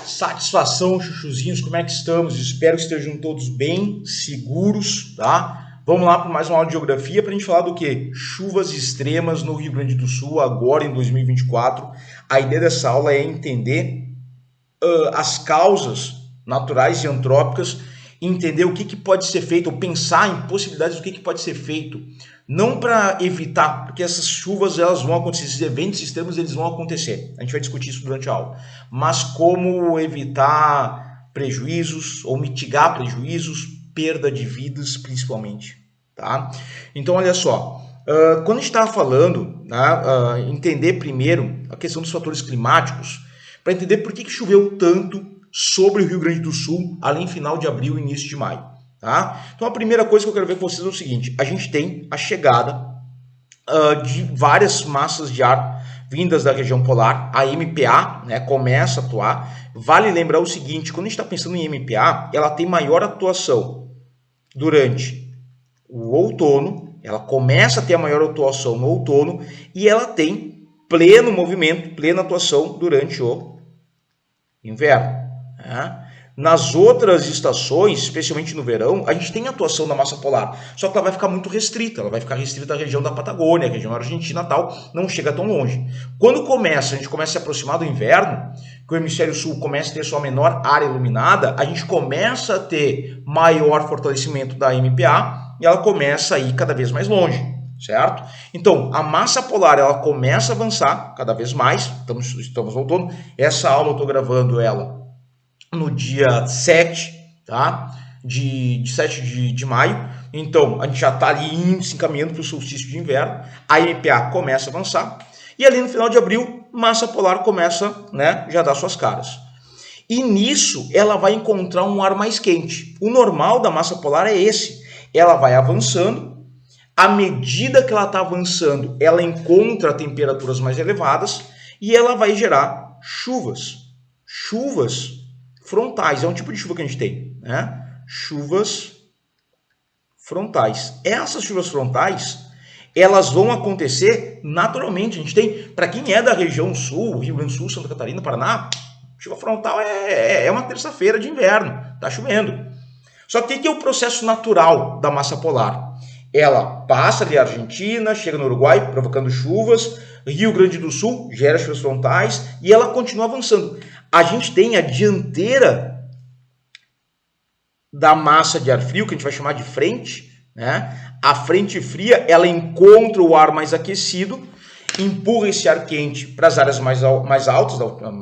Satisfação, chuchuzinhos, como é que estamos? Espero que estejam todos bem, seguros, tá? Vamos lá para mais uma aula de geografia para a gente falar do quê? Chuvas extremas no Rio Grande do Sul, agora em 2024. A ideia dessa aula é entender as causas naturais e antrópicas, entender o que pode ser feito, ou pensar em possibilidades do que pode ser feito. Não para evitar, porque essas chuvas elas vão acontecer, esses eventos extremos eles vão acontecer. A gente vai discutir isso durante a aula. Mas como evitar prejuízos ou mitigar prejuízos, perda de vidas principalmente. Tá? Então olha só, quando a gente estava falando, né, entender primeiro a questão dos fatores climáticos, para entender por que choveu tanto sobre o Rio Grande do Sul, além final de abril e início de maio. Tá? Então a primeira coisa que eu quero ver com vocês é o seguinte, a gente tem a chegada de várias massas de ar vindas da região polar, a MPA, né, começa a atuar. Vale lembrar o seguinte, quando a gente está pensando em MPA, ela tem maior atuação durante o outono, ela começa a ter a maior atuação no outono e ela tem pleno movimento, plena atuação durante o inverno. Né? Nas outras estações, especialmente no verão, a gente tem atuação da massa polar, só que ela vai ficar muito restrita, ela vai ficar restrita à região da Patagônia, à região argentina e tal, não chega tão longe. Quando a gente começa a se aproximar do inverno, que o hemisfério sul começa a ter sua menor área iluminada, a gente começa a ter maior fortalecimento da MPA e ela começa a ir cada vez mais longe, certo? Então, a massa polar ela começa a avançar cada vez mais, estamos no outono, essa aula eu estou gravando ela no dia 7, tá? de 7 de maio. Então, a gente já está ali se encaminhando para o solstício de inverno. A MPA começa a avançar. E ali no final de abril, massa polar começa, né, já a dar suas caras. E nisso, ela vai encontrar um ar mais quente. O normal da massa polar é esse. Ela vai avançando. À medida que ela está avançando, ela encontra temperaturas mais elevadas e ela vai gerar chuvas. Chuvas frontais, é um tipo de chuva que a gente tem, né? Chuvas frontais. Essas chuvas frontais, elas vão acontecer naturalmente. A gente tem, para quem é da região sul, Rio Grande do Sul, Santa Catarina, Paraná, chuva frontal é uma terça-feira de inverno, tá chovendo. Só que o que é o processo natural da massa polar? Ela passa ali a Argentina, chega no Uruguai, provocando chuvas, Rio Grande do Sul gera chuvas frontais e ela continua avançando. A gente tem a dianteira da massa de ar frio, que a gente vai chamar de frente, né? A frente fria, ela encontra o ar mais aquecido, empurra esse ar quente para as áreas mais altas,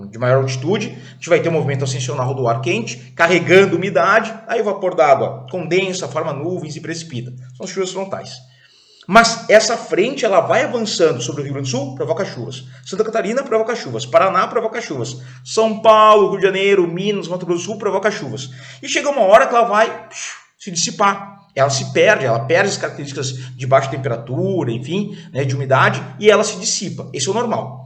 de maior altitude. A gente vai ter um movimento ascensional do ar quente, carregando umidade, aí o vapor d'água condensa, forma nuvens e precipita. São as chuvas frontais. Mas essa frente ela vai avançando sobre o Rio Grande do Sul, provoca chuvas. Santa Catarina provoca chuvas. Paraná provoca chuvas. São Paulo, Rio de Janeiro, Minas, Mato Grosso do Sul provoca chuvas. E chega uma hora que ela vai se dissipar. Ela se perde, ela perde as características de baixa temperatura, enfim, né, de umidade, e ela se dissipa. Esse é o normal.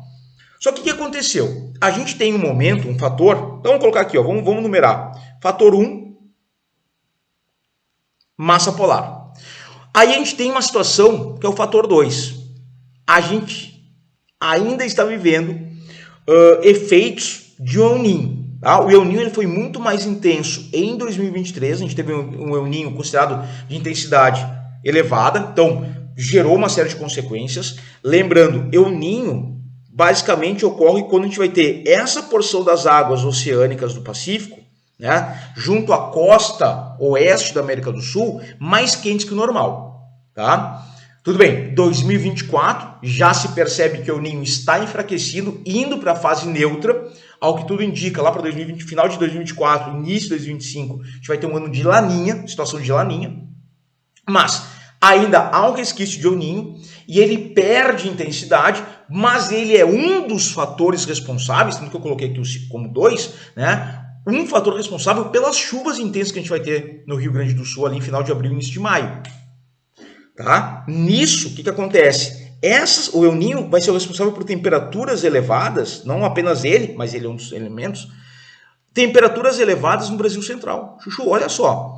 Só que o que aconteceu? A gente tem um momento, um fator, então vamos colocar aqui, ó, vamos numerar. Fator 1, massa polar. Aí a gente tem uma situação que é o fator 2. A gente ainda está vivendo efeitos de um El Niño. Tá? O El Niño ele foi muito mais intenso em 2023. A gente teve um El Niño considerado de intensidade elevada. Então, gerou uma série de consequências. Lembrando, El Niño basicamente ocorre quando a gente vai ter essa porção das águas oceânicas do Pacífico, né, junto à costa oeste da América do Sul, mais quentes que o normal. Tá? Tudo bem, 2024 já se percebe que o El Niño está enfraquecido, indo para a fase neutra, ao que tudo indica, lá para final de 2024, início de 2025, a gente vai ter um ano de laninha, situação de laninha, mas ainda há um resquício de El Niño e ele perde intensidade, mas ele é um dos fatores responsáveis, tanto que eu coloquei aqui como 2, né? Um fator responsável pelas chuvas intensas que a gente vai ter no Rio Grande do Sul ali em final de abril e início de maio. Tá? Nisso, o que acontece? O El Niño vai ser o responsável por temperaturas elevadas, não apenas ele, mas ele é um dos elementos, temperaturas elevadas no Brasil Central. Chuchu, olha só,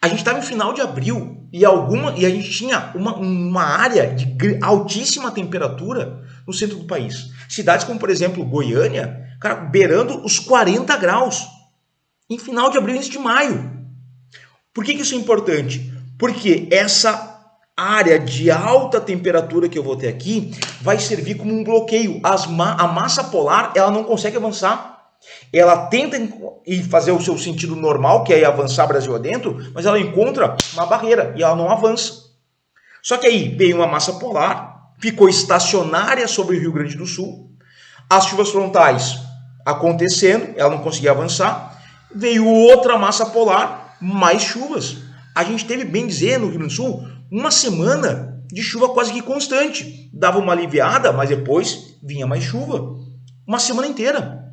a gente estava em final de abril e a gente tinha uma área de altíssima temperatura no centro do país. Cidades como, por exemplo, Goiânia, cara, beirando os 40 graus em final de abril e início de maio. Por que isso é importante? Porque essa área de alta temperatura que eu vou ter aqui vai servir como um bloqueio. A massa polar ela não consegue avançar. Ela tenta ir fazer o seu sentido normal, que é avançar Brasil adentro, mas ela encontra uma barreira e ela não avança. Só que aí veio uma massa polar, ficou estacionária sobre o Rio Grande do Sul, as chuvas frontais acontecendo, ela não conseguia avançar, veio outra massa polar, mais chuvas. A gente teve, bem dizer, no Rio Grande do Sul, uma semana de chuva quase que constante. Dava uma aliviada, mas depois vinha mais chuva. Uma semana inteira.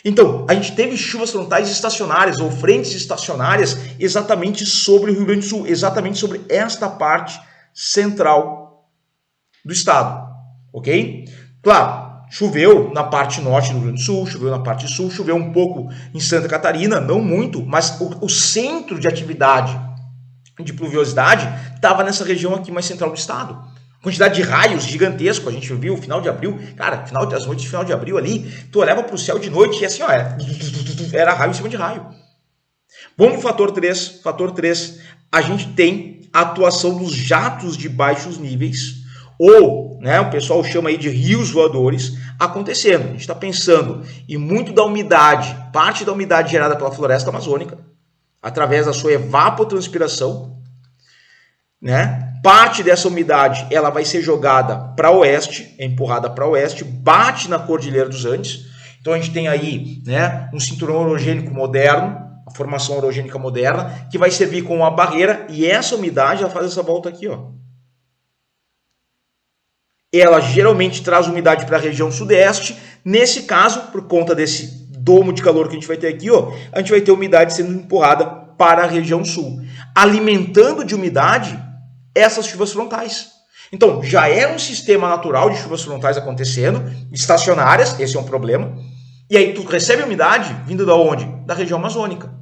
Então, a gente teve chuvas frontais estacionárias ou frentes estacionárias exatamente sobre o Rio Grande do Sul, exatamente sobre esta parte central do estado, ok? Claro, choveu na parte norte do Rio Grande do Sul, choveu na parte sul, choveu um pouco em Santa Catarina, não muito, mas o centro de atividade de pluviosidade estava nessa região aqui mais central do estado. Quantidade de raios gigantesco, a gente viu final de abril, cara, as noites de final de abril ali, tu olhava para o céu de noite e assim, ó, era raio em cima de raio. Vamos para o fator 3. Fator 3, a gente tem a atuação dos jatos de baixos níveis, ou, né, o pessoal chama aí de rios voadores, acontecendo. A gente está pensando em muito da umidade, parte da umidade gerada pela floresta amazônica, através da sua evapotranspiração, né? Parte dessa umidade ela vai ser jogada para oeste, é empurrada para oeste, bate na Cordilheira dos Andes. Então a gente tem aí, né, um cinturão orogênico moderno, a formação orogênica moderna, que vai servir como uma barreira, e essa umidade ela faz essa volta aqui, ó. Ela geralmente traz umidade para a região sudeste. Nesse caso, por conta desse domo de calor que a gente vai ter aqui, ó, a gente vai ter umidade sendo empurrada para a região sul, alimentando de umidade essas chuvas frontais. Então, já é um sistema natural de chuvas frontais acontecendo, estacionárias, esse é um problema. E aí tu recebe umidade vindo da onde? Da região amazônica.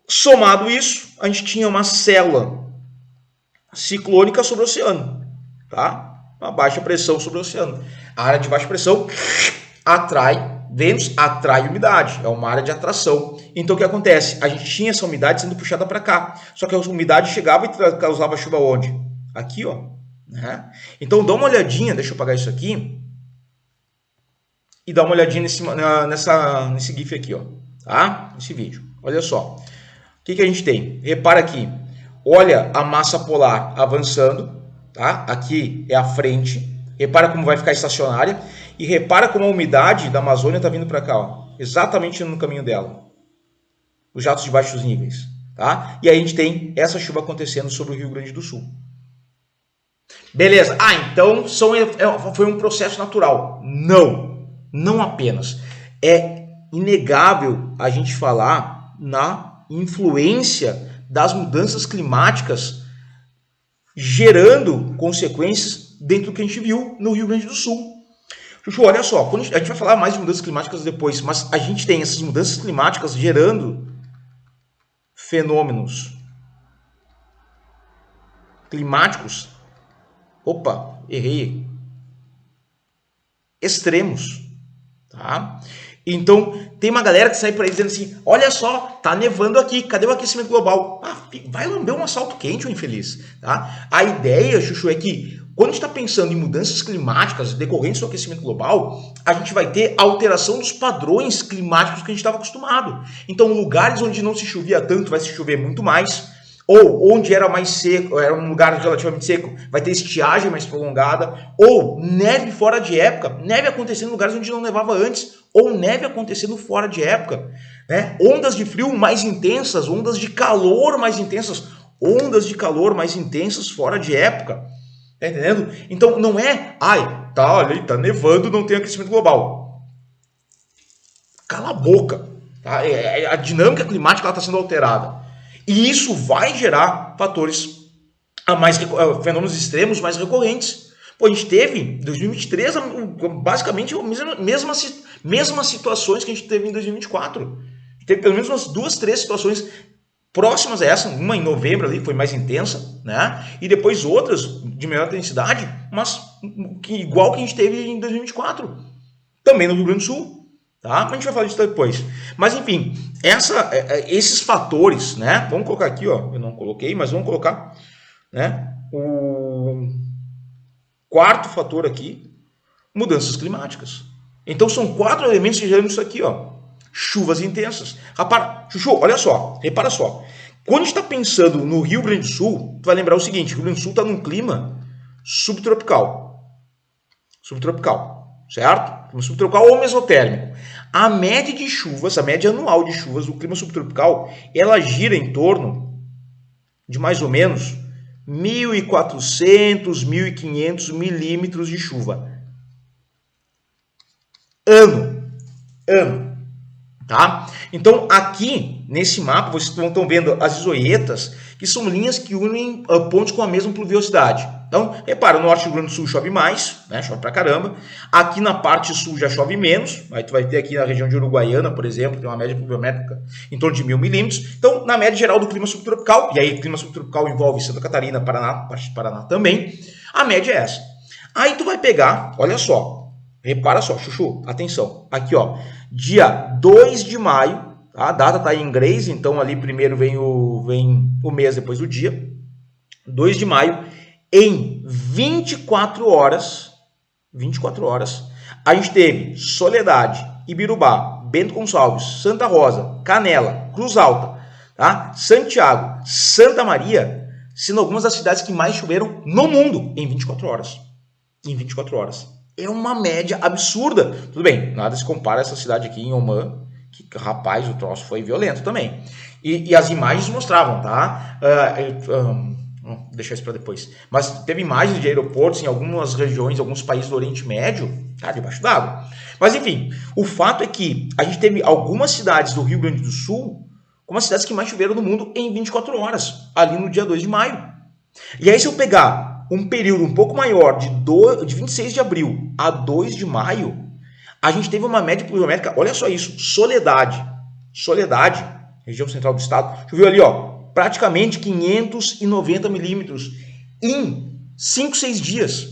Somado isso, a gente tinha uma célula ciclônica sobre o oceano, tá? Uma baixa pressão sobre o oceano. A área de baixa pressão atrai ventos, atrai umidade, é uma área de atração. Então o que acontece? A gente tinha essa umidade sendo puxada para cá, só que a umidade chegava e causava chuva onde? Aqui, ó. Né? Então dá uma olhadinha, deixa eu apagar isso aqui, e dá uma olhadinha nesse GIF aqui, ó, tá? Nesse vídeo. Olha só. O que a gente tem? Repara aqui. Olha a massa polar avançando, tá? Aqui é a frente. Repara como vai ficar estacionária. E repara como a umidade da Amazônia está vindo para cá, ó, exatamente no caminho dela. Os jatos de baixos níveis. Tá? E aí a gente tem essa chuva acontecendo sobre o Rio Grande do Sul. Beleza. Então foi um processo natural. Não. Não apenas. É inegável a gente falar na influência das mudanças climáticas gerando consequências dentro do que a gente viu no Rio Grande do Sul. Chuchu, olha só, a gente vai falar mais de mudanças climáticas depois, mas a gente tem essas mudanças climáticas gerando fenômenos climáticos, opa, errei, extremos, tá? Então, tem uma galera que sai por aí dizendo assim, olha só, tá nevando aqui, cadê o aquecimento global? Ah, vai lamber um assalto quente, o infeliz, tá? A ideia, Chuchu, é que quando a gente está pensando em mudanças climáticas decorrentes do aquecimento global, a gente vai ter alteração dos padrões climáticos que a gente estava acostumado. Então, lugares onde não se chovia tanto, vai se chover muito mais. Ou onde era mais seco, era um lugar relativamente seco, vai ter estiagem mais prolongada. Ou neve fora de época, neve acontecendo em lugares onde não nevava antes. Ou neve acontecendo fora de época. Né? Ondas de frio mais intensas, ondas de calor mais intensas. Ondas de calor mais intensas fora de época. Tá entendendo? Então não é, tá nevando, não tem aquecimento global. Cala a boca. Tá? A dinâmica climática está sendo alterada. E isso vai gerar fatores, fenômenos extremos mais recorrentes. Pô, a gente teve em 2023 basicamente as mesmas situações que a gente teve em 2024. Teve pelo menos umas 2, 3 situações próximas a essa, uma em novembro ali, que foi mais intensa, né? E depois outras de menor intensidade, mas igual que a gente teve em 2024. Também no Rio Grande do Sul, tá? A gente vai falar disso depois. Mas enfim, esses fatores, né? Vamos colocar aqui, ó. Eu não coloquei, mas vamos colocar, né? O quarto fator aqui, mudanças climáticas. Então são 4 elementos que geram isso aqui, ó. Chuvas intensas. Rapaz, Chuchu, olha só, repara só. Quando a gente está pensando no Rio Grande do Sul, tu vai lembrar o seguinte: o Rio Grande do Sul está num clima subtropical. Subtropical, certo? Clima subtropical ou mesotérmico. A média de chuvas, a média anual de chuvas do clima subtropical, ela gira em torno de mais ou menos 1.400, 1.500 milímetros de chuva. Ano. Tá? Então, aqui, nesse mapa, vocês estão vendo as isoietas, que são linhas que unem pontos com a mesma pluviosidade. Então, repara, no norte do Rio Grande do Sul chove mais, né? Chove pra caramba. Aqui na parte sul já chove menos. Aí tu vai ter aqui na região de Uruguaiana, por exemplo, tem uma média pluviométrica em torno de 1.000 milímetros. Então, na média geral do clima subtropical, e aí clima subtropical envolve Santa Catarina, Paraná, parte de Paraná também, a média é essa. Aí tu vai pegar, olha só, repara só, Chuchu, atenção, aqui ó, dia 2 de maio, tá? A data está em inglês, então ali primeiro vem o mês depois do dia, 2 de maio, em 24 horas, a gente teve Soledade, Ibirubá, Bento Gonçalves, Santa Rosa, Canela, Cruz Alta, tá? Santiago, Santa Maria, sendo algumas das cidades que mais choveram no mundo em 24 horas. Em 24 horas. É uma média absurda. Tudo bem, nada se compara a essa cidade aqui em Oman, que, rapaz, o troço foi violento também. E as imagens mostravam, tá? Deixar isso para depois. Mas teve imagens de aeroportos em algumas regiões, alguns países do Oriente Médio, tá, debaixo d'água. Mas enfim, o fato é que a gente teve algumas cidades do Rio Grande do Sul, como as cidades que mais choveram no mundo em 24 horas, ali no dia 2 de maio. E aí se eu pegar um período um pouco maior, de 26 de abril a 2 de maio, a gente teve uma média pluviométrica, olha só isso, Soledade, região central do estado, choveu ali, ó, praticamente 590 milímetros em 5, 6 dias.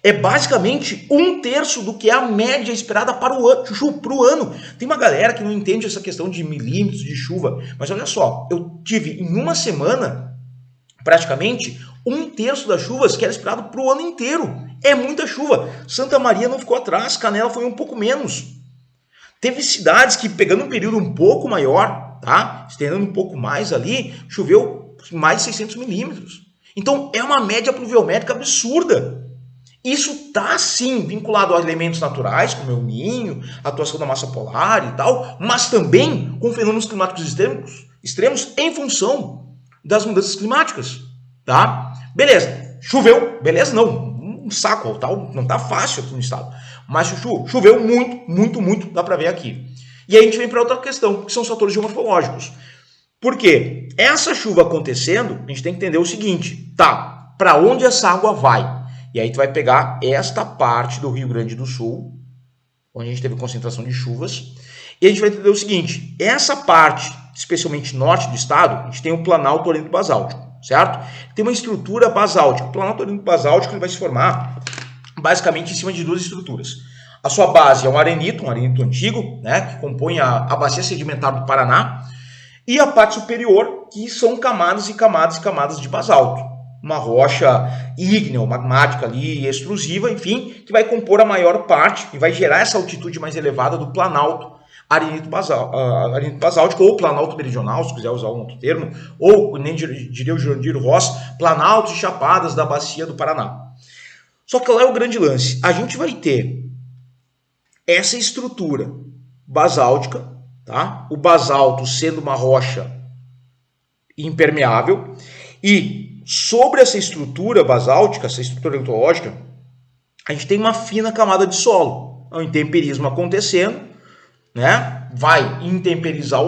É basicamente 1/3 do que é a média esperada para o ano. Chuchu, para o ano. Tem uma galera que não entende essa questão de milímetros de chuva, mas olha só, eu tive em uma semana, praticamente, 1/3 das chuvas que era esperado para o ano inteiro. É muita chuva. Santa Maria não ficou atrás, Canela foi um pouco menos. Teve cidades que, pegando um período um pouco maior, tá? Estendendo um pouco mais ali, choveu mais de 600 milímetros. Então, é uma média pluviométrica absurda. Isso está, sim, vinculado a elementos naturais, como o El Niño, a atuação da massa polar e tal, mas também com fenômenos climáticos extremos em função das mudanças climáticas, tá? Beleza, choveu, beleza? Não, um saco, tal, não tá fácil aqui no estado. Mas choveu muito, dá para ver aqui. E aí a gente vem para outra questão, que são os fatores geomorfológicos. Por quê? Essa chuva acontecendo, a gente tem que entender o seguinte, tá, para onde essa água vai? E aí tu vai pegar esta parte do Rio Grande do Sul, onde a gente teve concentração de chuvas, e a gente vai entender o seguinte, essa parte, especialmente norte do estado, a gente tem o Planalto Orêntico-Basáltico, certo? Tem uma estrutura basáltica. O Planalto Orêntico-Basáltico ele vai se formar basicamente em cima de duas estruturas. A sua base é um arenito antigo, né, que compõe a bacia sedimentar do Paraná, e a parte superior, que são camadas e camadas de basalto. Uma rocha ígnea, magmática ali, extrusiva, enfim, que vai compor a maior parte e vai gerar essa altitude mais elevada do Planalto arenito basáltico, ou Planalto meridional, se quiser usar um outro termo, ou, nem diria o Jurandir Ross, Planaltos e Chapadas da bacia do Paraná. Só que lá é o grande lance. A gente vai ter essa estrutura basáltica, tá? O basalto sendo uma rocha impermeável, e sobre essa estrutura basáltica, essa estrutura litológica, a gente tem uma fina camada de solo. É um intemperismo acontecendo, né? Vai intemperizar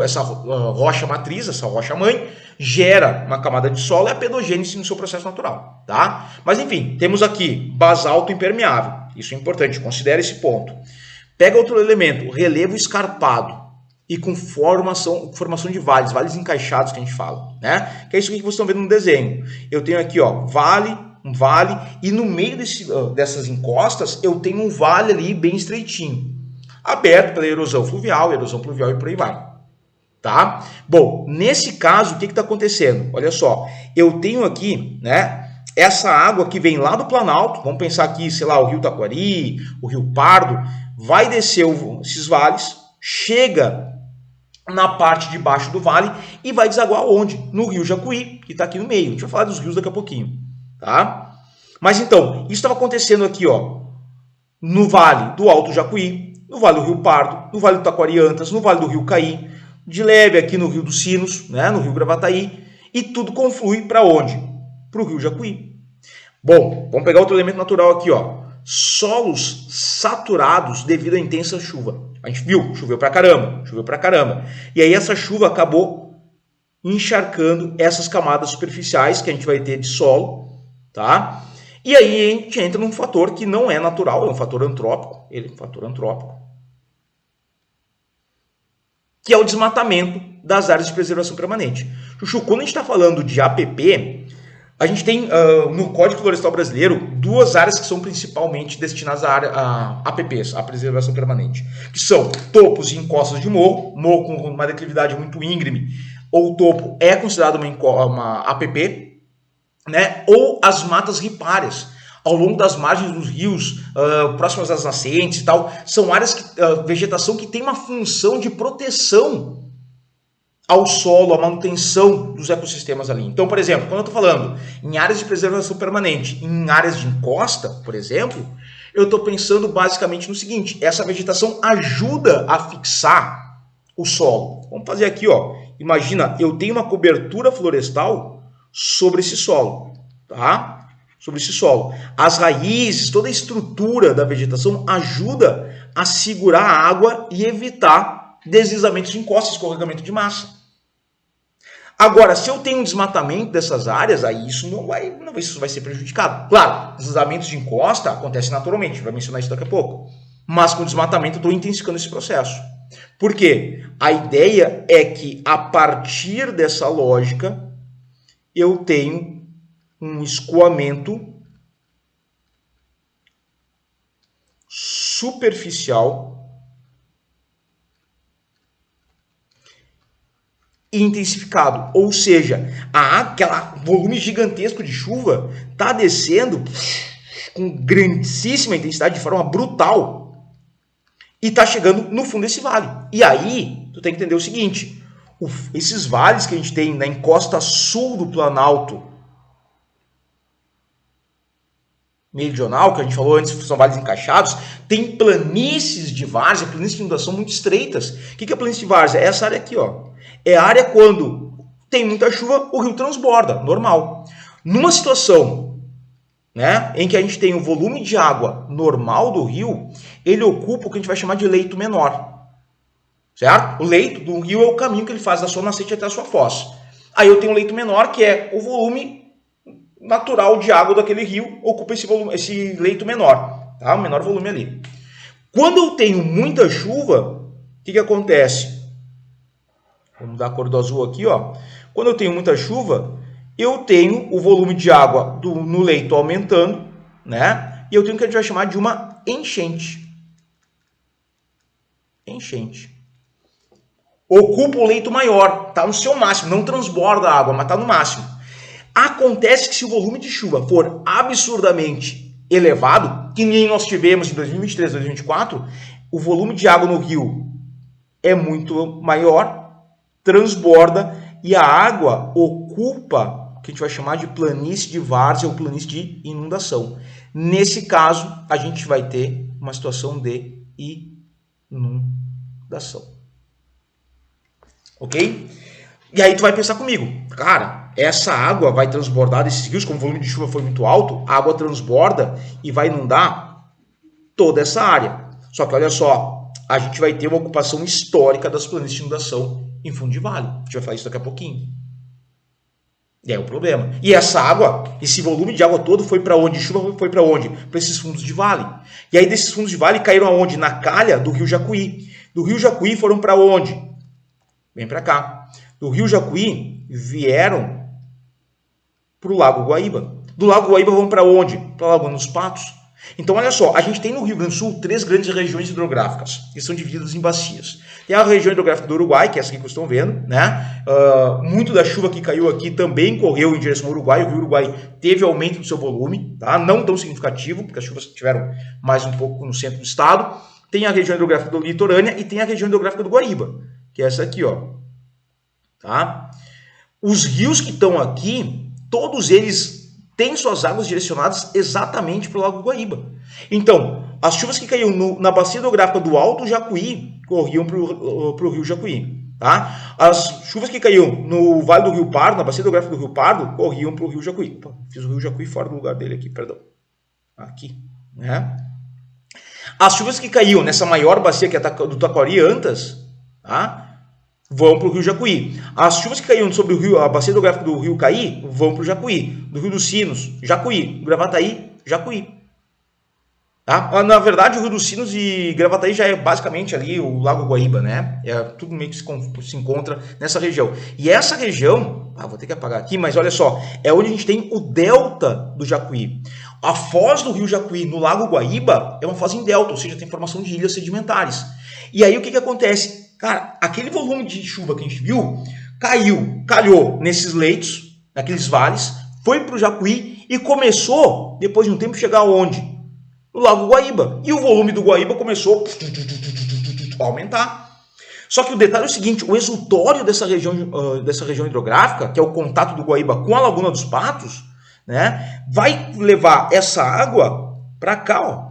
essa rocha matriz, essa rocha mãe, gera uma camada de solo e a pedogênese no seu processo natural, tá? Mas enfim, temos aqui basalto impermeável, isso é importante, considere esse ponto. Pega outro elemento, relevo escarpado e com formação de vales encaixados que a gente fala, né? Que é isso que vocês estão vendo no desenho. Eu tenho aqui, ó, um vale, e no meio dessas encostas eu tenho um vale ali bem estreitinho. aberto pela erosão fluvial e por aí vai. Tá? Bom, nesse caso, o que está acontecendo? Olha só, eu tenho aqui, né, essa água que vem lá do Planalto, vamos pensar aqui, sei lá, o Rio Taquari, o Rio Pardo, vai descer esses vales, chega na parte de baixo do vale e vai desaguar onde? No Rio Jacuí, que está aqui no meio. A gente vai falar dos rios daqui a pouquinho, tá? Mas então, isso estava acontecendo aqui, ó, no Vale do Alto Jacuí, no Vale do Rio Pardo, no Vale do Taquariantas, no Vale do Rio Caí, de leve aqui no Rio dos Sinos, né, no Rio Gravataí, e tudo conflui para onde? Para o Rio Jacuí. Bom, vamos pegar outro elemento natural aqui, ó. Solos saturados devido à intensa chuva. A gente viu, choveu pra caramba. E aí essa chuva acabou encharcando essas camadas superficiais que a gente vai ter de solo, tá? E aí a gente entra num fator que não é natural, é um fator antrópico, que é o desmatamento das áreas de preservação permanente. Chuchu, quando a gente está falando de APP, a gente tem no Código Florestal Brasileiro duas áreas que são principalmente destinadas a APPs, a preservação permanente, que são topos e encostas de morro com uma declividade muito íngreme, ou o topo é considerado uma APP, né? Ou as matas ripárias, ao longo das margens dos rios, próximas às nascentes e tal, são áreas vegetação que tem uma função de proteção ao solo, à manutenção dos ecossistemas ali. Então, por exemplo, quando eu estou falando em áreas de preservação permanente, em áreas de encosta, por exemplo, eu estou pensando basicamente no seguinte: essa vegetação ajuda a fixar o solo. Vamos fazer aqui, ó. Imagina, eu tenho uma cobertura florestal sobre esse solo, tá? Sobre esse solo. As raízes, toda a estrutura da vegetação ajuda a segurar a água e evitar deslizamentos de encosta, escorregamento de massa. Agora, se eu tenho um desmatamento dessas áreas, aí isso isso vai ser prejudicado. Claro, deslizamentos de encosta acontecem naturalmente, a gente vai mencionar isso daqui a pouco. Mas com o desmatamento eu estou intensificando esse processo. Por quê? A ideia é que, a partir dessa lógica, eu tenho um escoamento superficial e intensificado. Ou seja, aquele volume gigantesco de chuva está descendo com grandíssima intensidade, de forma brutal, e está chegando no fundo desse vale. E aí, tu tem que entender o seguinte: esses vales que a gente tem na encosta sul do Planalto meridional, que a gente falou antes, são vales encaixados, tem planícies de várzea, planícies de inundação muito estreitas. O que é planície de várzea? É essa área aqui, ó. É a área quando tem muita chuva, o rio transborda, normal. Numa situação, né, em que a gente tem o volume de água normal do rio, ele ocupa o que a gente vai chamar de leito menor. Certo? O leito do rio é o caminho que ele faz da sua nascente até a sua foz. Aí eu tenho um leito menor, que é o volume natural de água daquele rio, ocupa esse leito menor, tá? O menor volume ali. Quando eu tenho muita chuva, o que acontece? Vamos dar a cor do azul aqui, ó. Quando eu tenho muita chuva, eu tenho o volume de água no leito aumentando, né? E eu tenho o que a gente vai chamar de uma enchente. Enchente. Ocupa o leito maior, está no seu máximo, não transborda a água, mas está no máximo. Acontece que se o volume de chuva for absurdamente elevado, que nem nós tivemos em 2023, 2024, o volume de água no rio é muito maior, transborda e a água ocupa o que a gente vai chamar de planície de várzea ou planície de inundação. Nesse caso, a gente vai ter uma situação de inundação. Ok? E aí tu vai pensar comigo, cara, essa água vai transbordar desses rios, como o volume de chuva foi muito alto, a água transborda e vai inundar toda essa área. Só que olha só, a gente vai ter uma ocupação histórica das planícies de inundação em fundo de vale. A gente vai falar isso daqui a pouquinho. E é o problema. E essa água, esse volume de água todo foi para onde? Chuva foi para onde? Para esses fundos de vale. E aí desses fundos de vale caíram aonde? Na calha do Rio Jacuí. Do Rio Jacuí foram para onde? Vem para cá. Do Rio Jacuí vieram para o Lago Guaíba. Do Lago Guaíba vão para onde? Para a Lagoa dos Patos. Então, olha só, a gente tem no Rio Grande do Sul 3 grandes regiões hidrográficas, que são divididas em bacias. Tem a região hidrográfica do Uruguai, que é essa aqui que vocês estão vendo, né? Muito da chuva que caiu aqui também correu em direção ao Uruguai. O Rio Uruguai teve aumento do seu volume, tá? Não tão significativo, porque as chuvas tiveram mais um pouco no centro do estado. Tem a região hidrográfica do Litorânea e tem a região hidrográfica do Guaíba, que é essa aqui, ó. Tá? Os rios que estão aqui, todos eles têm suas águas direcionadas exatamente para o Lago Guaíba. Então, as chuvas que caíam na bacia hidrográfica do Alto Jacuí corriam para o Rio Jacuí. Tá? As chuvas que caíam no Vale do Rio Pardo, na bacia hidrográfica do Rio Pardo, corriam para o Rio Jacuí. Opa, fiz o Rio Jacuí fora do lugar dele aqui, perdão. Aqui. Né? As chuvas que caíam nessa maior bacia que é do Taquari-Antas, tá? Vão para o Rio Jacuí. As chuvas que caíam sobre o rio, a bacia hidrográfica do Rio Caí, vão para o Jacuí. Do Rio dos Sinos, Jacuí. Gravataí, Jacuí. Tá? Na verdade, o Rio dos Sinos e Gravataí já é basicamente ali o Lago Guaíba, né? Tudo meio que se encontra nessa região. E essa região, vou ter que apagar aqui, mas olha só, é onde a gente tem o delta do Jacuí. A foz do Rio Jacuí no Lago Guaíba é uma foz em delta, ou seja, tem formação de ilhas sedimentares. E aí o que acontece? Cara, aquele volume de chuva que a gente viu, calhou nesses leitos, naqueles vales, foi para o Jacuí e começou, depois de um tempo, chegar aonde? No Lago Guaíba. E o volume do Guaíba começou a aumentar. Só que o detalhe é o seguinte, o exutório dessa região hidrográfica, que é o contato do Guaíba com a Laguna dos Patos, né, vai levar essa água para cá, ó.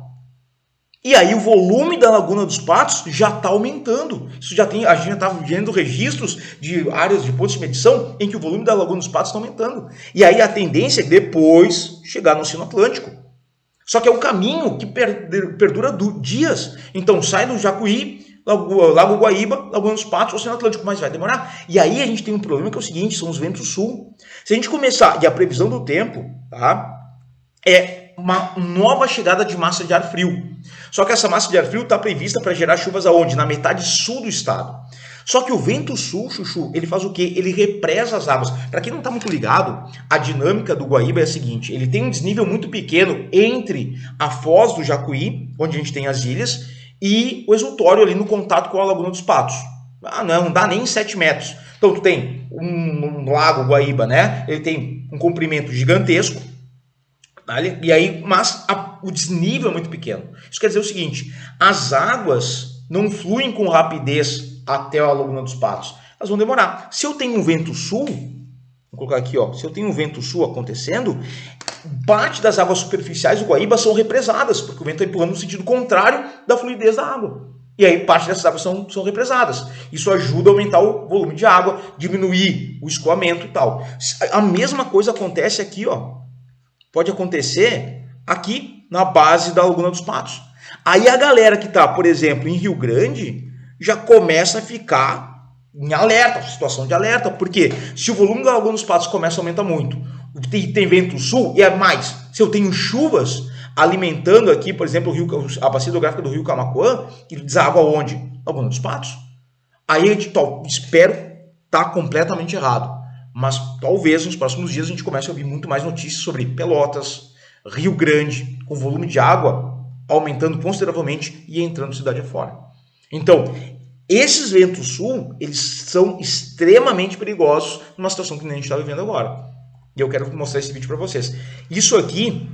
E aí o volume da Laguna dos Patos já está aumentando. Isso a gente já está vendo registros de áreas de pontos de medição em que o volume da Laguna dos Patos está aumentando. E aí a tendência é depois chegar no Oceano Atlântico. Só que é um caminho que perdura dias. Então sai do Jacuí, Lago Guaíba, Laguna dos Patos, Oceano Atlântico, mas vai demorar. E aí a gente tem um problema que é o seguinte, são os ventos sul. Se a gente começar, e a previsão do tempo, tá, é uma nova chegada de massa de ar frio. Só que essa massa de ar frio está prevista para gerar chuvas aonde? Na metade sul do estado. Só que o vento sul, Chuchu, ele faz o quê? Ele represa as águas. Para quem não está muito ligado, a dinâmica do Guaíba é a seguinte, ele tem um desnível muito pequeno entre a foz do Jacuí, onde a gente tem as ilhas, e o exutório ali no contato com a Laguna dos Patos. Não dá nem 7 metros. Então tu tem um lago Guaíba, né? Ele tem um comprimento gigantesco, e aí, mas o desnível é muito pequeno. Isso quer dizer o seguinte, as águas não fluem com rapidez até a Laguna dos Patos. Elas vão demorar. Se eu tenho um vento sul, vou colocar aqui, ó, se eu tenho um vento sul acontecendo, parte das águas superficiais do Guaíba são represadas, porque o vento está empurrando no sentido contrário da fluidez da água. E aí parte dessas águas são represadas. Isso ajuda a aumentar o volume de água, diminuir o escoamento e tal. A mesma coisa acontece aqui, ó. Pode acontecer aqui na base da Laguna dos Patos. Aí a galera que está, por exemplo, em Rio Grande, já começa a ficar em alerta, situação de alerta, porque se o volume da Laguna dos Patos começa a aumentar muito, tem vento sul, e é mais, se eu tenho chuvas alimentando aqui, por exemplo, a bacia hidrográfica do Rio Camaquã, que deságua onde? Laguna dos Patos. Aí a gente espero estar completamente errado. Mas talvez nos próximos dias a gente comece a ouvir muito mais notícias sobre Pelotas, Rio Grande, com volume de água aumentando consideravelmente e entrando cidade afora. Então, esses ventos sul, eles são extremamente perigosos numa situação que a gente está vivendo agora. E eu quero mostrar esse vídeo para vocês. Isso aqui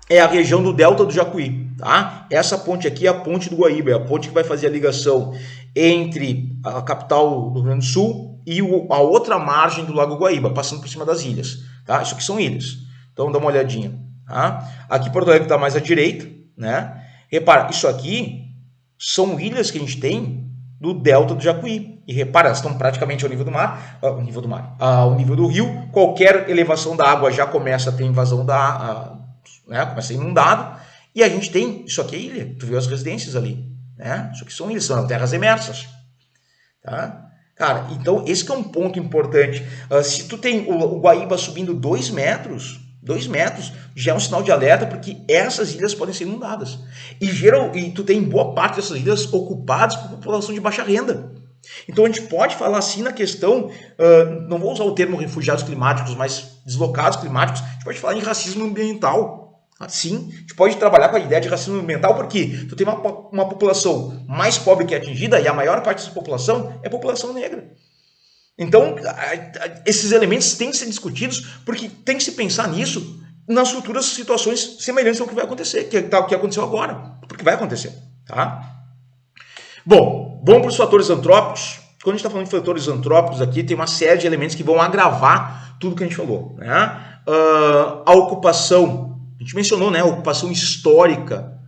é a região do delta do Jacuí, tá? Essa ponte aqui é a ponte do Guaíba, é a ponte que vai fazer a ligação entre a capital do Rio Grande do Sul e a outra margem do Lago Guaíba, passando por cima das ilhas, tá? Isso aqui são ilhas. Então dá uma olhadinha, tá? Aqui Porto Alegre está mais à direita, né? Repara, isso aqui são ilhas que a gente tem do delta do Jacuí. E repara, elas estão praticamente ao nível do mar, ao nível do rio. Qualquer elevação da água já começa a ter invasão né? Começa a ser inundado. E a gente tem, isso aqui é ilha, tu viu as residências ali, né? Isso aqui são ilhas, são terras emersas, tá? Cara, então esse que é um ponto importante. Se tu tem o Guaíba subindo 2 metros já é um sinal de alerta, porque essas ilhas podem ser inundadas. E tu tem boa parte dessas ilhas ocupadas por população de baixa renda. Então a gente pode falar assim na questão, não vou usar o termo refugiados climáticos, mas deslocados climáticos, a gente pode falar em racismo ambiental. Sim, a gente pode trabalhar com a ideia de racismo ambiental porque tu tem uma população mais pobre que é atingida e a maior parte dessa população é a população negra. Então, esses elementos têm que ser discutidos porque tem que se pensar nisso nas futuras situações semelhantes ao que vai acontecer, que aconteceu agora, porque vai acontecer, tá? Bom, vamos para os fatores antrópicos. Quando a gente está falando de fatores antrópicos aqui, tem uma série de elementos que vão agravar tudo que a gente falou, né? A ocupação, a gente mencionou, né? A ocupação histórica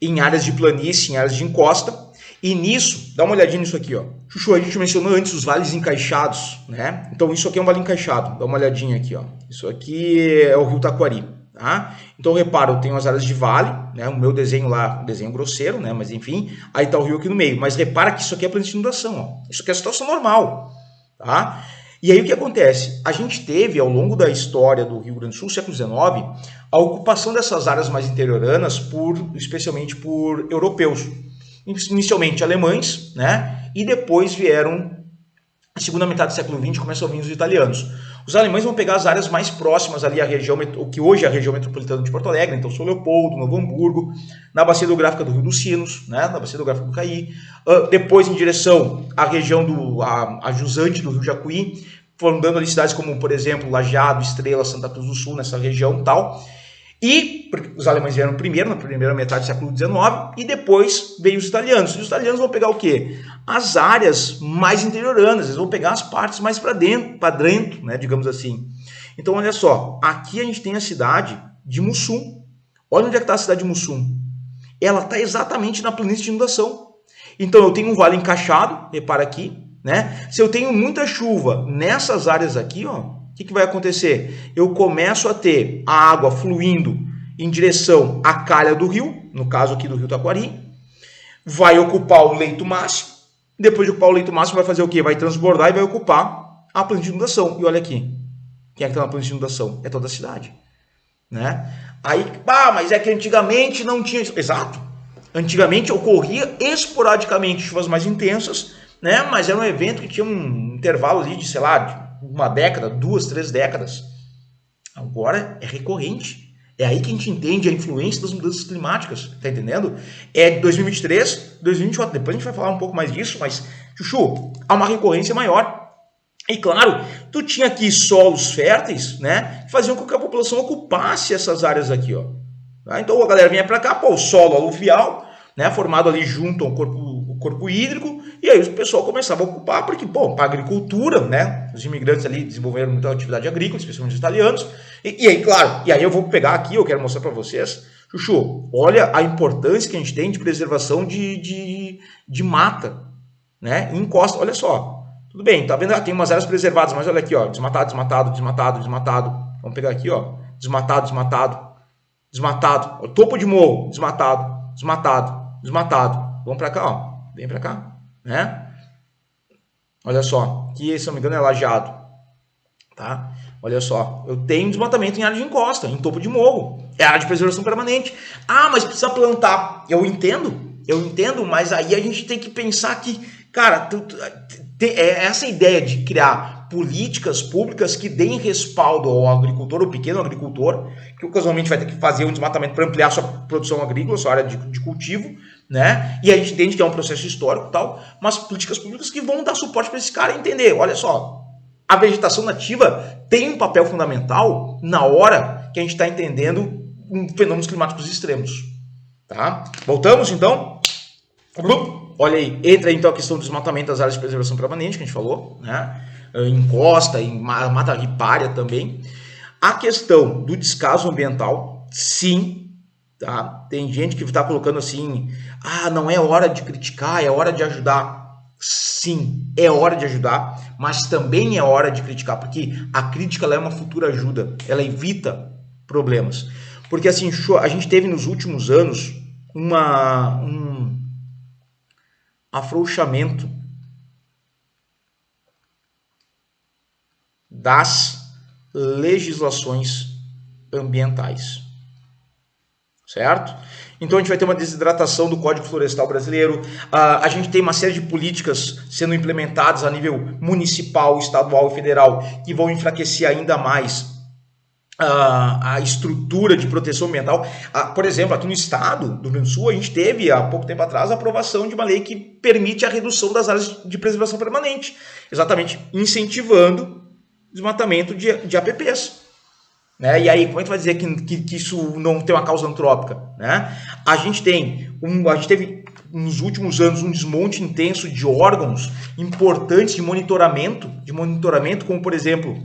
em áreas de planície, em áreas de encosta. E nisso, dá uma olhadinha nisso aqui, ó. Chuchu, a gente mencionou antes os vales encaixados, né? Então isso aqui é um vale encaixado. Dá uma olhadinha aqui, ó. Isso aqui é o rio Taquari, tá? Então repara, eu tenho as áreas de vale, né? O meu desenho lá, um desenho grosseiro, né? Mas enfim, aí tá o rio aqui no meio. Mas repara que isso aqui é planície de inundação, ó. Isso aqui é a situação normal, tá? E aí o que acontece? A gente teve, ao longo da história do Rio Grande do Sul, século XIX, a ocupação dessas áreas mais interioranas, especialmente por europeus. Inicialmente alemães, né? E depois vieram, na segunda metade do século XX, começam a vir os italianos. Os alemães vão pegar as áreas mais próximas ali à região, o que hoje é a região metropolitana de Porto Alegre, então São Leopoldo, Novo Hamburgo, na bacia hidrográfica do Rio dos Sinos, né? Na bacia hidrográfica do Caí, depois em direção à região a jusante do Rio Jacuí, formando ali cidades como, por exemplo, Lajeado, Estrela, Santa Cruz do Sul, nessa região e tal. E os alemães vieram primeiro, na primeira metade do século XIX, e depois veio os italianos. E os italianos vão pegar o quê? As áreas mais interioranas, eles vão pegar as partes mais para dentro, né, digamos assim. Então, olha só, aqui a gente tem a cidade de Mussum. Olha onde é que está a cidade de Mussum. Ela está exatamente na planície de inundação. Então, eu tenho um vale encaixado, repara aqui, né? Se eu tenho muita chuva nessas áreas aqui, ó, o que vai acontecer? Eu começo a ter a água fluindo em direção à calha do rio, no caso aqui do rio Taquari, vai ocupar o leito máximo, depois de ocupar o leito máximo vai fazer o quê? Vai transbordar e vai ocupar a planície de inundação. E olha aqui, quem é que está na planície de inundação? É toda a cidade, né? Aí, mas é que antigamente não tinha isso. Exato, antigamente ocorria esporadicamente chuvas mais intensas, né? Mas era um evento que tinha um intervalo ali de, sei lá, uma década, 2, 3 décadas. Agora é recorrente. É aí que a gente entende a influência das mudanças climáticas, tá entendendo? É 2023, 2024, depois a gente vai falar um pouco mais disso, mas, Chuchu, há uma recorrência maior. E claro, tu tinha aqui solos férteis, né, que faziam com que a população ocupasse essas áreas aqui, ó. Então a galera vinha para cá, o solo aluvial, né, formado ali junto ao corpo hídrico, e aí o pessoal começava a ocupar, porque, para a agricultura, né, os imigrantes ali desenvolveram muita atividade agrícola, especialmente os italianos, e aí, claro, e aí eu vou pegar aqui, eu quero mostrar para vocês, Chuchu, olha a importância que a gente tem de preservação de mata, né, em encosta, olha só, tudo bem, tá vendo, tem umas áreas preservadas, mas olha aqui, ó, desmatado, desmatado, desmatado, desmatado, vamos pegar aqui, ó, desmatado, desmatado, desmatado, topo de morro, desmatado, desmatado, desmatado, vamos para cá, ó, vem para cá, né? Olha só, aqui, se não me engano, é Lajeado, tá? Olha só, eu tenho desmatamento em área de encosta, em topo de morro, é área de preservação permanente. Mas precisa plantar. Eu entendo, mas aí a gente tem que pensar que, cara, essa ideia de criar políticas públicas que deem respaldo ao agricultor, ao pequeno agricultor, que ocasionalmente vai ter que fazer um desmatamento para ampliar sua produção agrícola, sua área de cultivo, né? E a gente entende que é um processo histórico e tal, mas políticas públicas que vão dar suporte para esse cara entender. Olha só, a vegetação nativa tem um papel fundamental na hora que a gente está entendendo fenômenos climáticos extremos. Tá? Voltamos então? Olha aí, entra então a questão do desmatamento das áreas de preservação permanente, que a gente falou, né? Encosta, em mata ripária também. A questão do descaso ambiental, sim. Tá? Tem gente que está colocando assim, não é hora de criticar, é hora de ajudar. Sim, é hora de ajudar, mas também é hora de criticar, porque a crítica ela é uma futura ajuda, ela evita problemas. Porque assim, a gente teve nos últimos anos um afrouxamento das legislações ambientais. Certo? Então a gente vai ter uma desidratação do Código Florestal brasileiro, a gente tem uma série de políticas sendo implementadas a nível municipal, estadual e federal que vão enfraquecer ainda mais a estrutura de proteção ambiental. Por exemplo, aqui no estado do Rio Grande do Sul, a gente teve, há pouco tempo atrás, a aprovação de uma lei que permite a redução das áreas de preservação permanente, exatamente incentivando o desmatamento de APPs. Né? E aí, como é que tu vai dizer que isso não tem uma causa antrópica? Né? A gente teve nos últimos anos um desmonte intenso de órgãos importantes de monitoramento, como por exemplo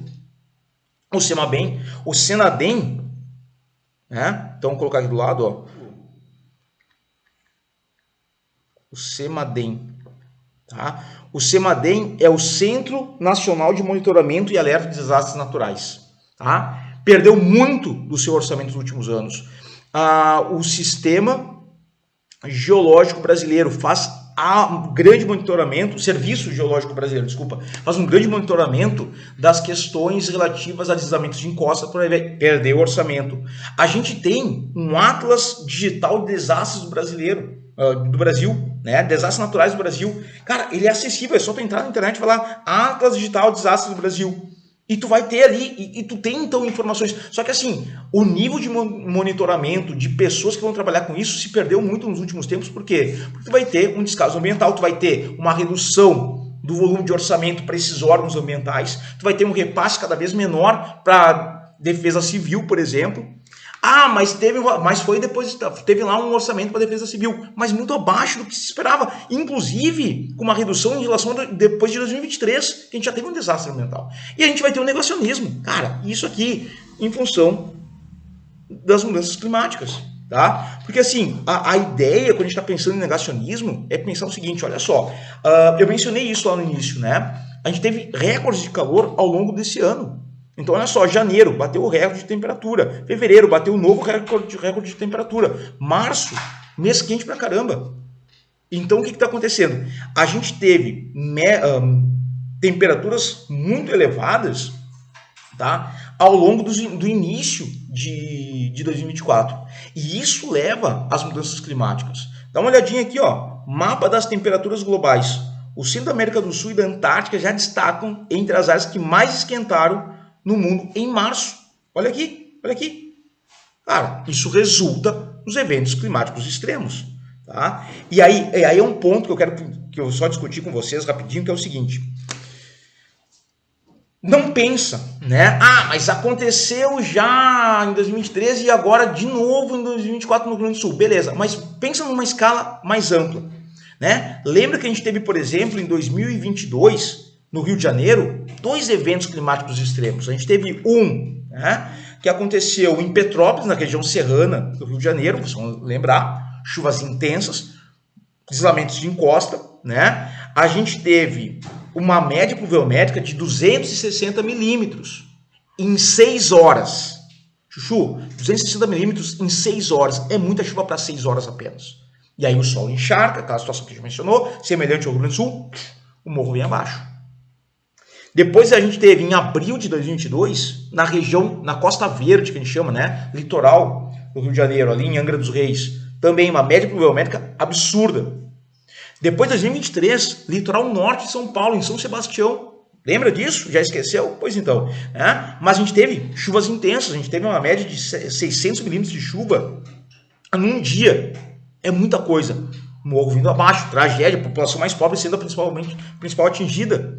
o CEMABEM, o SENADEM, né? Então vamos colocar aqui do lado, ó, o CEMADEM, tá? O CEMADEM é o Centro Nacional de Monitoramento e Alerta de Desastres Naturais, tá? Perdeu muito do seu orçamento nos últimos anos. O Sistema Geológico Brasileiro faz um grande monitoramento, o Serviço Geológico Brasileiro, desculpa, faz um grande monitoramento das questões relativas a deslizamentos de encosta para perder o orçamento. A gente tem um Atlas Digital de Desastres do Brasil, né? Desastres Naturais do Brasil. Cara, ele é acessível, é só tu entrar na internet e falar Atlas Digital de Desastres do Brasil. E tu vai ter ali, e tu tem então informações. Só que assim, o nível de monitoramento de pessoas que vão trabalhar com isso se perdeu muito nos últimos tempos. Por quê? Porque tu vai ter um descaso ambiental, tu vai ter uma redução do volume de orçamento para esses órgãos ambientais, tu vai ter um repasse cada vez menor para defesa civil, por exemplo. Mas teve lá um orçamento para a defesa civil, mas muito abaixo do que se esperava, inclusive com uma redução em relação a depois de 2023, que a gente já teve um desastre ambiental. E a gente vai ter um negacionismo, cara, isso aqui em função das mudanças climáticas, tá? Porque assim, a ideia, quando a gente está pensando em negacionismo, é pensar o seguinte, olha só, eu mencionei isso lá no início, né? A gente teve recordes de calor ao longo desse ano. Então, olha só, janeiro bateu o recorde de temperatura. Fevereiro bateu o novo recorde de temperatura. Março, mês quente pra caramba. Então, o que está acontecendo? A gente teve temperaturas muito elevadas, tá, ao longo do início de 2024. E isso leva às mudanças climáticas. Dá uma olhadinha aqui, ó, mapa das temperaturas globais. O centro da América do Sul e da Antártica já destacam entre as áreas que mais esquentaram no mundo em março. Olha aqui, olha aqui. Cara, isso resulta nos eventos climáticos extremos, tá? E aí é um ponto que eu quero que eu só discutir com vocês rapidinho, que é o seguinte. Não pensa, né? Mas aconteceu já em 2013 e agora de novo em 2024 no Rio Grande do Sul. Beleza, mas pensa numa escala mais ampla, né? Lembra que a gente teve, por exemplo, em 2022, no Rio de Janeiro, 2 eventos climáticos extremos. A gente teve um, né, que aconteceu em Petrópolis, na região serrana do Rio de Janeiro, vocês vão lembrar, chuvas intensas, deslizamentos de encosta, né? A gente teve uma média pluviométrica de 260 milímetros em 6 horas. Chuchu, 260 milímetros em 6 horas. É muita chuva para 6 horas apenas. E aí o solo encharca, aquela situação que a gente mencionou, semelhante ao Rio Grande do Sul, o morro vem abaixo. Depois a gente teve, em abril de 2022, na região, na Costa Verde, que a gente chama, né? Litoral do Rio de Janeiro, ali em Angra dos Reis, também uma média pluviométrica absurda. Depois de 2023, litoral norte de São Paulo, em São Sebastião. Lembra disso? Já esqueceu? Pois então. Né? Mas a gente teve chuvas intensas, a gente teve uma média de 600 milímetros de chuva num dia. É muita coisa. Morro vindo abaixo, tragédia, população mais pobre sendo a principal atingida.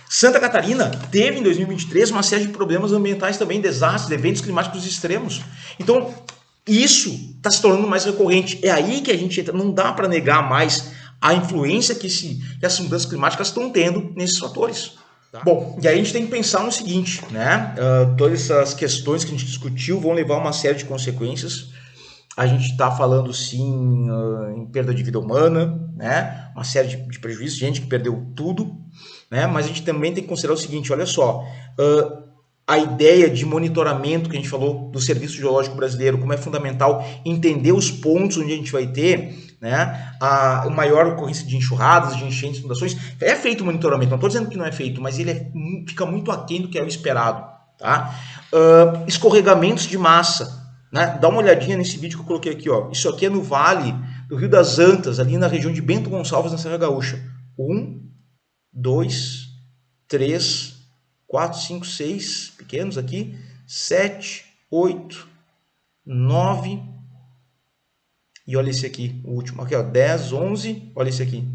Santa Catarina teve em 2023 uma série de problemas ambientais também, desastres, eventos climáticos extremos. Então, isso está se tornando mais recorrente. É aí que a gente entra. Não dá para negar mais a influência que essas mudanças climáticas estão tendo nesses fatores. Tá. Bom, e aí a gente tem que pensar no seguinte, né? Todas essas questões que a gente discutiu vão levar a uma série de consequências. A gente está falando, sim, em perda de vida humana, né? Uma série de prejuízos, gente que perdeu tudo, né? Mas a gente também tem que considerar o seguinte, olha só, a ideia de monitoramento que a gente falou do Serviço Geológico Brasileiro, como é fundamental entender os pontos onde a gente vai ter, né, a maior ocorrência de enxurradas, de enchentes, inundações. É feito o monitoramento, não estou dizendo que não é feito, mas ele fica muito aquém do que é o esperado. Tá? Escorregamentos de massa. Né? Dá uma olhadinha nesse vídeo que eu coloquei aqui. Ó. Isso aqui é no Vale do Rio das Antas, ali na região de Bento Gonçalves, na Serra Gaúcha. 1, 2, 3, 4, 5, 6 pequenos aqui, 7, 8, 9, e olha esse aqui, o último, aqui ó, 10, 11, olha esse aqui.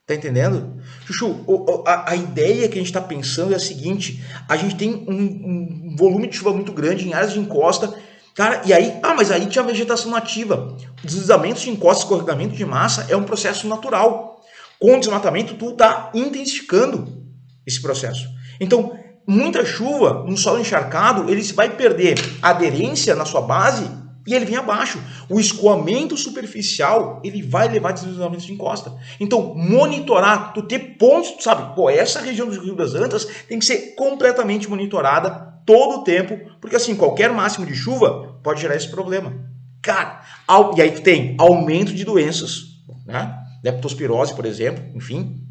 Tá entendendo? Chuchu, a ideia que a gente está pensando é a seguinte, a gente tem um volume de chuva muito grande em áreas de encosta, cara, e aí, mas aí tinha vegetação nativa. Deslizamentos de encosta, escorregamento de massa é um processo natural. Com o desmatamento, tu está intensificando esse processo. Então, muita chuva, num solo encharcado, ele vai perder aderência na sua base e ele vem abaixo. O escoamento superficial, ele vai levar a deslizamentos de encosta. Então, monitorar, tu ter pontos, tu sabe, essa região do Rio das Antas tem que ser completamente monitorada todo o tempo, porque assim, qualquer máximo de chuva pode gerar esse problema. Cara, e aí tu tem aumento de doenças, né? Leptospirose, por exemplo, enfim.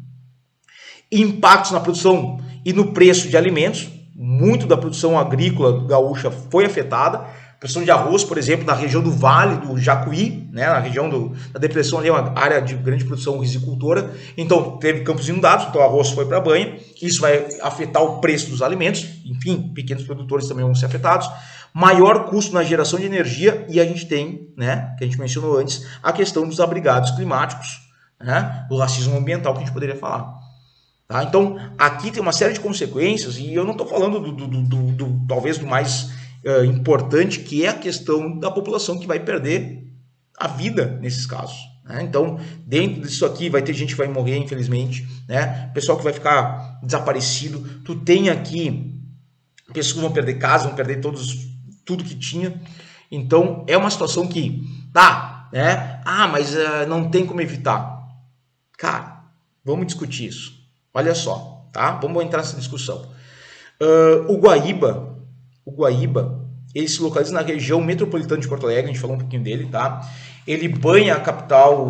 Impactos na produção e no preço de alimentos. Muito da produção agrícola gaúcha foi afetada. A produção de arroz, por exemplo, na região do Vale do Jacuí, né, na região da depressão ali é uma área de grande produção risicultora. Então, teve campos inundados, então o arroz foi para a banha. Isso vai afetar o preço dos alimentos. Enfim, pequenos produtores também vão ser afetados. Maior custo na geração de energia e a gente tem, né, que a gente mencionou antes, a questão dos abrigados climáticos, né, do racismo ambiental que a gente poderia falar. Tá? Então, aqui tem uma série de consequências e eu não estou falando talvez do mais importante, que é a questão da população que vai perder a vida nesses casos. Né? Então, dentro disso aqui vai ter gente que vai morrer, infelizmente, né? Pessoal que vai ficar desaparecido. Tu tem aqui pessoas que vão perder casa, vão perder tudo que tinha. Então, é uma situação que né? Mas não tem como evitar. Cara, vamos discutir isso. Olha só, tá? Vamos entrar nessa discussão. O Guaíba, ele se localiza na região metropolitana de Porto Alegre, a gente falou um pouquinho dele, tá? Ele banha a capital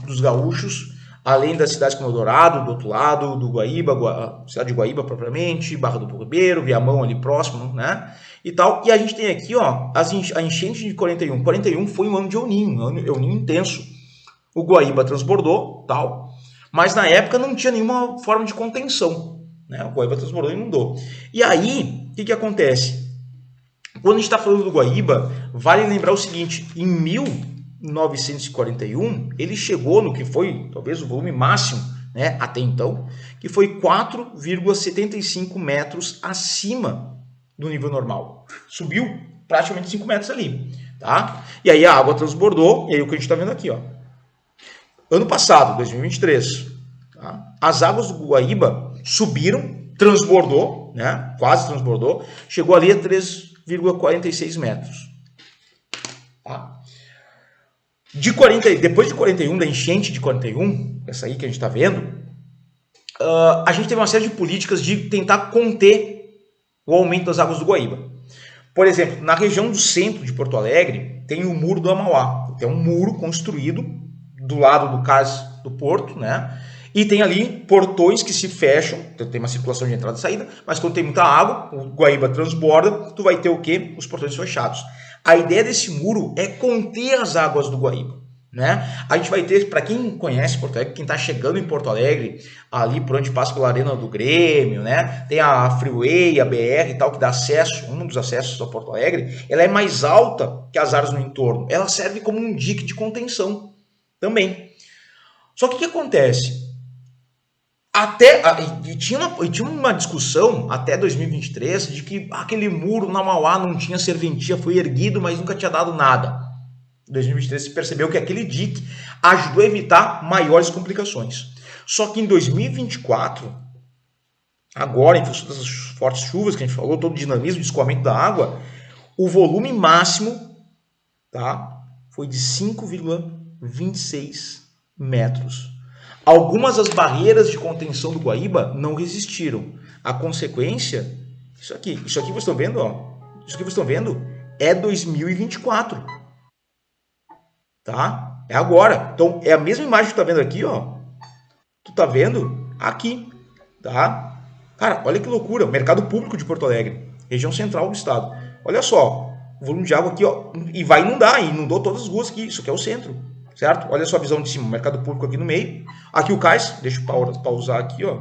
dos gaúchos, além das cidades como Eldorado, do outro lado, do Guaíba, cidade de Guaíba propriamente, Barra do Ribeiro, Viamão ali próximo, né? E tal. E a gente tem aqui, ó, a enchente de 41. 41 foi um ano de El Niño intenso. O Guaíba transbordou, tal. Mas na época não tinha nenhuma forma de contenção, né? O Guaíba transbordou e inundou. E aí, o que acontece? Quando a gente está falando do Guaíba, vale lembrar o seguinte, em 1941, ele chegou no que foi talvez o volume máximo, né, até então, que foi 4,75 metros acima do nível normal. Subiu praticamente 5 metros ali, tá? E aí a água transbordou, e aí o que a gente está vendo aqui, ó. Ano passado, 2023, tá? As águas do Guaíba subiram, transbordou, né? Quase transbordou, chegou ali a 3,46 metros. Tá? Depois de 41, da enchente de 41, essa aí que a gente está vendo, a gente teve uma série de políticas de tentar conter o aumento das águas do Guaíba. Por exemplo, na região do centro de Porto Alegre, tem o Muro do Amauá. Tem um muro construído do lado do cais do porto, né? E tem ali portões que se fecham, tem uma circulação de entrada e saída, mas quando tem muita água, o Guaíba transborda, tu vai ter o quê? Os portões fechados. A ideia desse muro é conter as águas do Guaíba, né? A gente vai ter, para quem conhece Porto Alegre, quem está chegando em Porto Alegre, ali por onde passa pela Arena do Grêmio, né? Tem a Freeway, a BR e tal, que dá acesso, um dos acessos a Porto Alegre, ela é mais alta que as áreas no entorno. Ela serve como um dique de contenção também. Só que o que acontece? Tinha uma discussão até 2023 de que aquele muro na Mauá não tinha serventia, foi erguido, mas nunca tinha dado nada. Em 2023 se percebeu que aquele dique ajudou a evitar maiores complicações. Só que em 2024, agora, em função das fortes chuvas que a gente falou, todo o dinamismo de escoamento da água, o volume máximo, tá, foi de 5,26 metros. Algumas das barreiras de contenção do Guaíba não resistiram. A consequência, isso aqui vocês estão vendo, ó. Isso aqui vocês estão vendo é 2024. Tá? É agora. Então, é a mesma imagem que tu tá vendo aqui, ó. Tu tá vendo aqui, tá? Cara, olha que loucura. O mercado público de Porto Alegre, região central do estado. Olha só, o volume de água aqui, ó, e vai inundar, inundou todas as ruas aqui. Isso aqui é o centro. Certo? Olha só a visão de cima, mercado público aqui no meio. Aqui o cais, deixa eu pausar aqui, ó.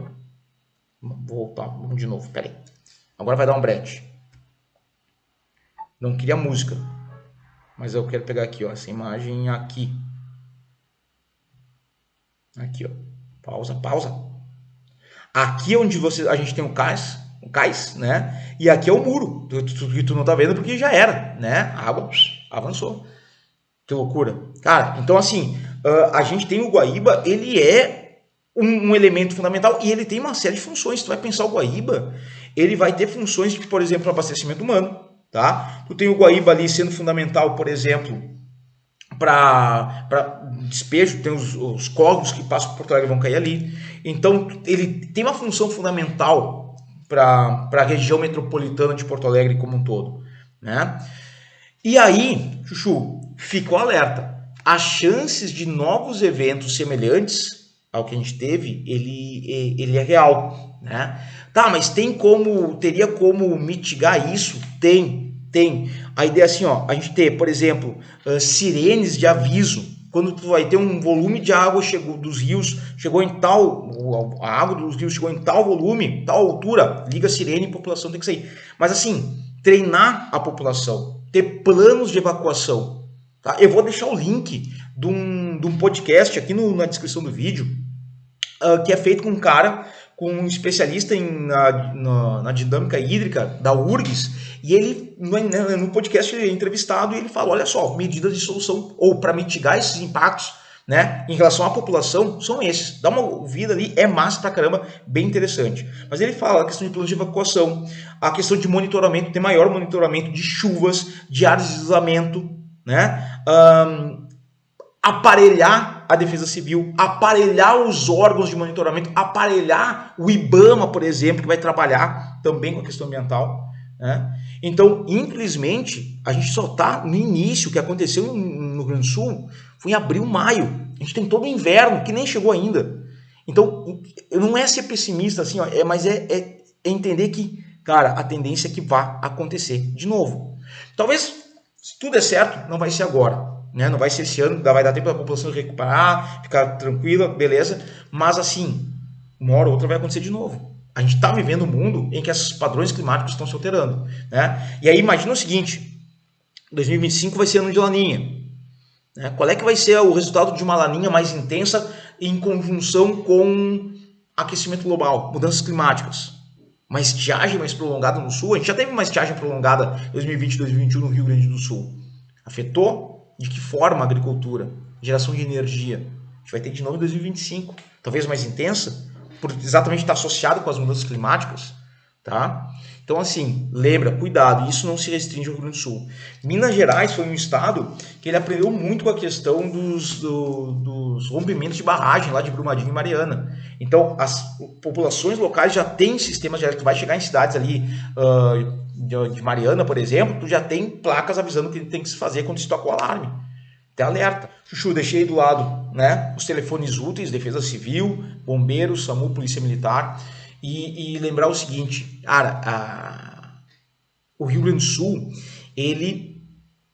Vou voltar, vamos de novo, peraí. Agora vai dar um brete. Não queria música. Mas eu quero pegar aqui, ó, essa imagem aqui. Aqui, ó. Pausa. Aqui é onde a gente tem o cais, né? E aqui é o muro. Tu não tá vendo porque já era, né? A água avançou. Que loucura. Cara, então assim, a gente tem o Guaíba, ele é um elemento fundamental e ele tem uma série de funções. Tu vai pensar o Guaíba, ele vai ter funções de, por exemplo, abastecimento humano, tá? Tu tem o Guaíba ali sendo fundamental, por exemplo, para despejo, tem os córregos que passam por Porto Alegre vão cair ali. Então, ele tem uma função fundamental para a região metropolitana de Porto Alegre como um todo, né? E aí, Chuchu, fica o alerta. As chances de novos eventos semelhantes ao que a gente teve, ele é real, né? Tá, mas teria como mitigar isso? Tem. A ideia é assim, ó, a gente ter, por exemplo, sirenes de aviso. Quando tu vai ter um volume de água dos rios, a água dos rios chegou em tal volume, tal altura, liga a sirene e a população tem que sair. Mas assim, treinar a população, ter planos de evacuação. Tá? Eu vou deixar o link de um podcast aqui na descrição do vídeo, que é feito com um especialista na dinâmica hídrica da URGS, e ele, no podcast, ele é entrevistado e ele fala, olha só, medidas de solução, ou para mitigar esses impactos, né, em relação à população, são esses. Dá uma ouvida ali, é massa pra caramba, bem interessante. Mas ele fala a questão de planos de evacuação, a questão de monitoramento, ter maior monitoramento de chuvas, de áreas de deslizamento, né, aparelhar a Defesa Civil, aparelhar os órgãos de monitoramento, aparelhar o IBAMA, por exemplo, que vai trabalhar também com a questão ambiental, né? Então, infelizmente, a gente só está no início. O que aconteceu no Rio Grande do Sul foi em abril, maio. A gente tem todo o inverno que nem chegou ainda. Então, não é ser pessimista, assim, ó, mas é entender que, cara, a tendência é que vá acontecer de novo. Talvez, se tudo der certo, não vai ser agora. Né? Não vai ser esse ano, vai dar tempo da população recuperar, ficar tranquila, beleza. Mas assim, uma hora ou outra vai acontecer de novo. A gente está vivendo um mundo em que esses padrões climáticos estão se alterando, né? E aí imagina o seguinte, 2025 vai ser ano de laninha, né? Qual é que vai ser o resultado de uma laninha mais intensa em conjunção com aquecimento global, mudanças climáticas? Uma estiagem mais prolongada no sul? A gente já teve uma estiagem prolongada em 2020 e 2021 no Rio Grande do Sul. Afetou de que forma a agricultura? Geração de energia. A gente vai ter de novo em 2025, talvez mais intensa, por exatamente estar associado com as mudanças climáticas, tá? Então, assim, lembra, cuidado, isso não se restringe ao Rio Grande do Sul. Minas Gerais foi um estado que ele aprendeu muito com a questão dos rompimentos de barragem lá de Brumadinho e Mariana. Então, as populações locais já têm sistemas de tu vai chegar em cidades ali de Mariana, por exemplo, tu já tem placas avisando o que tem que se fazer quando se toca o alarme. Até alerta. Chuchu, deixei do lado, né, os telefones úteis, Defesa Civil, Bombeiros, SAMU, Polícia Militar, e lembrar o seguinte, cara, o Rio Grande do Sul, ele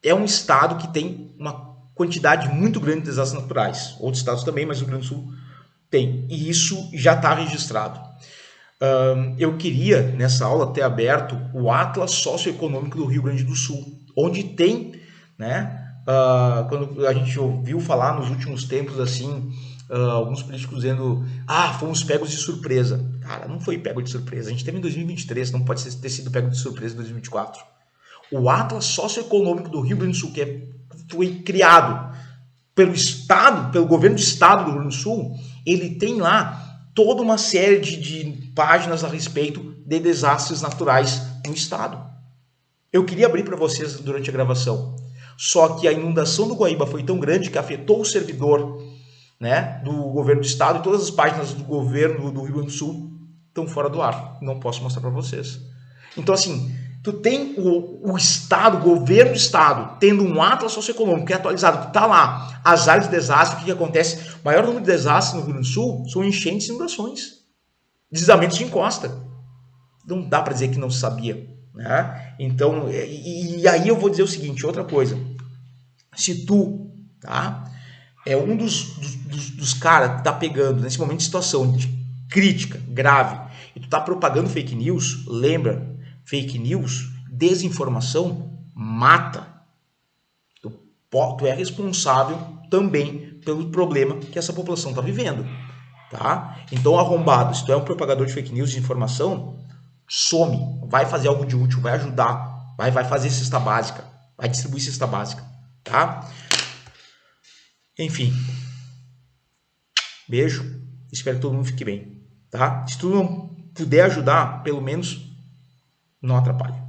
é um estado que tem uma quantidade muito grande de desastres naturais. Outros estados também, mas o Rio Grande do Sul tem, e isso já está registrado. Eu queria, nessa aula, ter aberto o Atlas Socioeconômico do Rio Grande do Sul, onde tem, né, quando a gente ouviu falar nos últimos tempos, assim, alguns políticos dizendo, fomos pegos de surpresa. Cara, não foi pego de surpresa. A gente teve em 2023, não pode ter sido pego de surpresa em 2024. O Atlas Socioeconômico do Rio Grande do Sul, que foi criado pelo Estado, pelo governo do Estado do Rio Grande do Sul, ele tem lá toda uma série de páginas a respeito de desastres naturais no Estado. Eu queria abrir para vocês durante a gravação. Só que a inundação do Guaíba foi tão grande que afetou o servidor, né, do governo do estado, e todas as páginas do governo do Rio Grande do Sul estão fora do ar. Não posso mostrar para vocês. Então, assim, tu tem o estado, o governo do estado, tendo um atlas socioeconômico que é atualizado, que está lá, as áreas de desastre, o que acontece? O maior número de desastres no Rio Grande do Sul são enchentes e inundações. Deslizamentos de encosta. Não dá para dizer que não se sabia. Né? Então, e aí eu vou dizer o seguinte, outra coisa, se tu, tá, é um dos caras que tá pegando nesse momento de situação de crítica, grave, e tu tá propagando fake news, lembra, fake news, desinformação, mata. Tu é responsável também pelo problema que essa população está vivendo. Tá? Então, arrombado, se tu é um propagador de fake news, de informação, some, vai fazer algo de útil, vai ajudar, vai fazer cesta básica, vai distribuir cesta básica. Tá? Enfim, beijo, espero que todo mundo fique bem. Tá? Se tu não puder ajudar, pelo menos não atrapalhe.